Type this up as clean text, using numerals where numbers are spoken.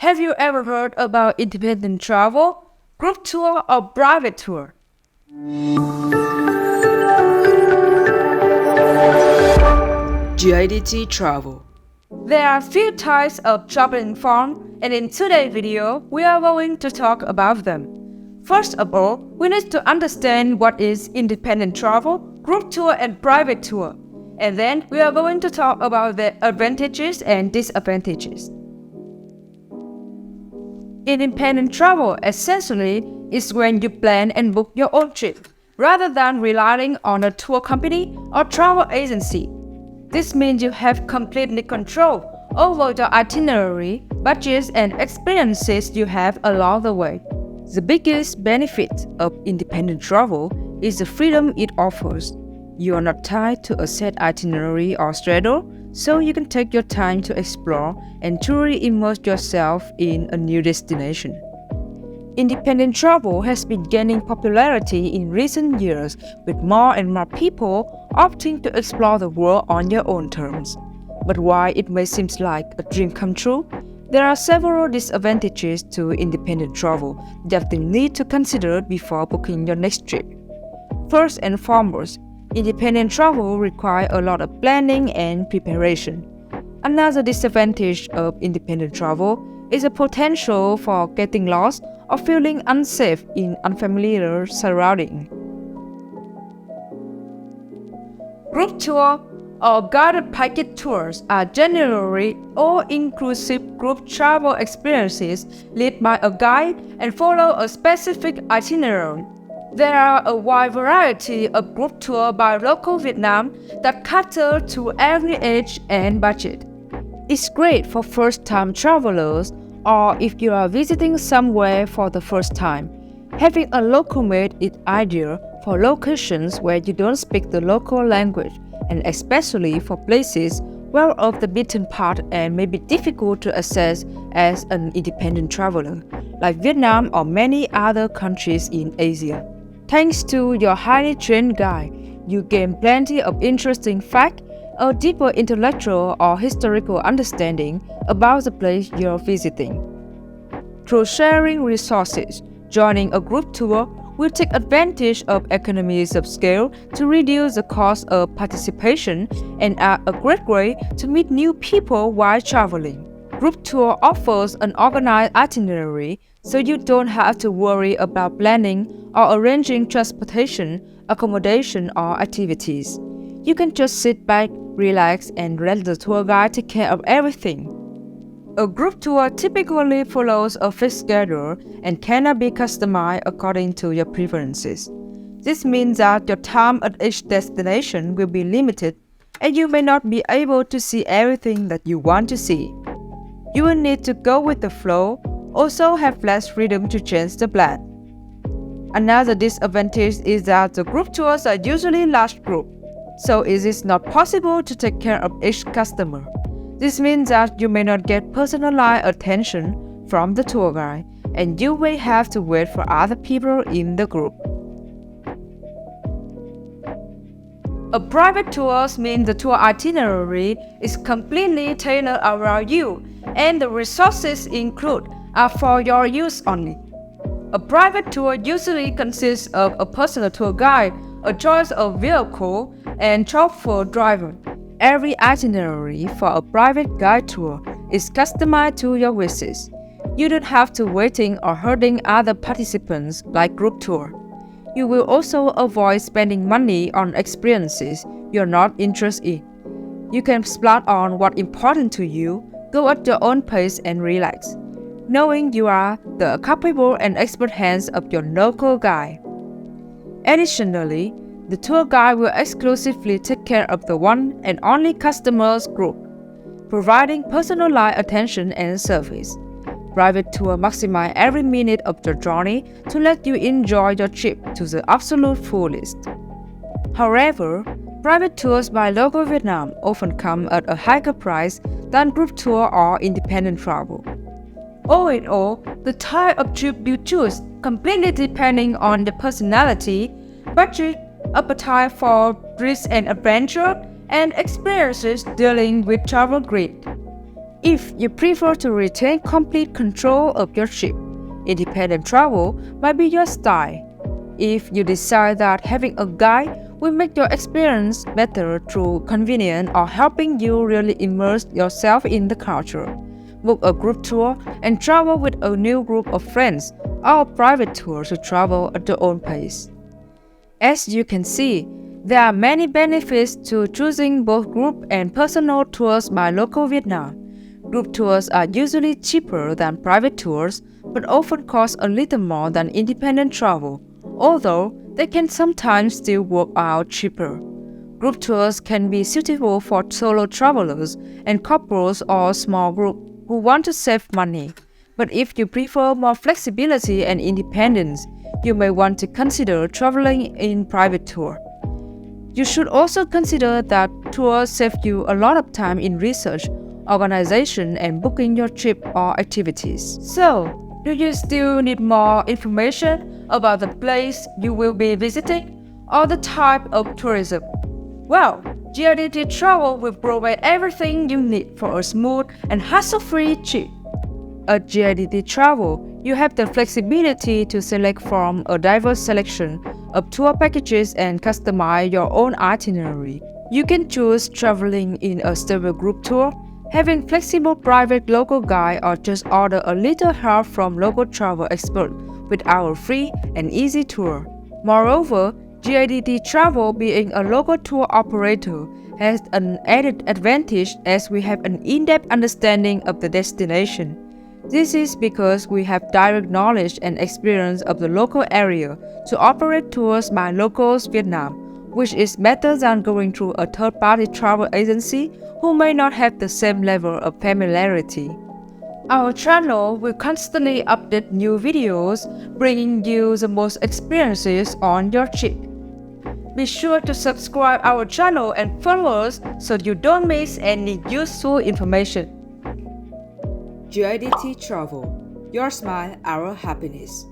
Have you ever heard about independent travel, group tour, or private tour? GIDT Travel. There are a few types of traveling fun, and in today's video, we are going to talk about them. First of all, we need to understand what is independent travel, group tour, and private tour. And then we are going to talk about the advantages and disadvantages. Independent travel essentially is when you plan and book your own trip, rather than relying on a tour company or travel agency. This means you have complete control over the itinerary, budgets, and experiences you have along the way. The biggest benefit of independent travel is the freedom it offers. You are not tied to a set itinerary or schedule, so you can take your time to explore and truly immerse yourself in a new destination. Independent travel has been gaining popularity in recent years, with more and more people opting to explore the world on their own terms. But while it may seem like a dream come true, there are several disadvantages to independent travel that you need to consider before booking your next trip. First and foremost, independent travel requires a lot of planning and preparation. Another disadvantage of independent travel is the potential for getting lost or feeling unsafe in unfamiliar surroundings. Group tour or guided package tours are generally all-inclusive group travel experiences led by a guide and follow a specific itinerary. There are a wide variety of group tours by local Vietnam that cater to every age and budget. It's great for first-time travelers or if you are visiting somewhere for the first time. Having a local mate is ideal for locations where you don't speak the local language, and especially for places well off the beaten path and may be difficult to access as an independent traveler, like Vietnam or many other countries in Asia. Thanks to your highly trained guide, you gain plenty of interesting facts, a deeper intellectual or historical understanding about the place you're visiting. Through sharing resources, joining a group tour will take advantage of economies of scale to reduce the cost of participation and are a great way to meet new people while traveling. Group tour offers an organized itinerary, so you don't have to worry about planning or arranging transportation, accommodation, or activities. You can just sit back, relax, and let the tour guide take care of everything. A group tour typically follows a fixed schedule and cannot be customized according to your preferences. This means that your time at each destination will be limited, and you may not be able to see everything that you want to see. You will need to go with the flow, also have less freedom to change the plan. Another disadvantage is that the group tours are usually large groups, so it is not possible to take care of each customer. This means that you may not get personalized attention from the tour guide, and you may have to wait for other people in the group. A private tour means the tour itinerary is completely tailored around you, and the resources included are for your use only. A private tour usually consists of a personal tour guide, a choice of vehicle, and chauffeur driver. Every itinerary for a private guide tour is customized to your wishes. You don't have to waiting or hurting other participants like group tour. You will also avoid spending money on experiences you're not interested in. You can splurge on what's important to you, go at your own pace and relax, knowing you are the capable and expert hands of your local guide. Additionally, the tour guide will exclusively take care of the one and only customers group, providing personalized attention and service. Private tour maximize every minute of your journey to let you enjoy your trip to the absolute fullest. However, private tours by local Vietnam often come at a higher price than group tour or independent travel. All in all, the type of trip you choose completely depending on the personality, budget, appetite for risk and adventure, and experiences dealing with travel grid. If you prefer to retain complete control of your trip, independent travel might be your style. If you decide that having a guide will make your experience better through convenience or helping you really immerse yourself in the culture, book a group tour and travel with a new group of friends or a private tour to travel at your own pace. As you can see, there are many benefits to choosing both group and personal tours by Local Vietnam. Group tours are usually cheaper than private tours, but often cost a little more than independent travel, although they can sometimes still work out cheaper. Group tours can be suitable for solo travelers and couples or small groups who want to save money. But if you prefer more flexibility and independence, you may want to consider traveling in private tour. You should also consider that tours save you a lot of time in research, organization, and booking your trip or activities. So, do you still need more information about the place you will be visiting or the type of tourism? Well, GIDT Travel will provide everything you need for a smooth and hassle-free trip. At GIDT Travel, you have the flexibility to select from a diverse selection of tour packages and customize your own itinerary. You can choose traveling in a stable group tour, having flexible private local guide, or just order a little help from local travel experts with our free and easy tour. Moreover, GIDT Travel, being a local tour operator, has an added advantage as we have an in-depth understanding of the destination. This is because we have direct knowledge and experience of the local area to operate tours by Locals Vietnam, which is better than going through a third-party travel agency who may not have the same level of familiarity. Our channel will constantly update new videos, bringing you the most experiences on your trip. Be sure to subscribe our channel and follow us so you don't miss any useful information. GIDT Travel, your smile, our happiness.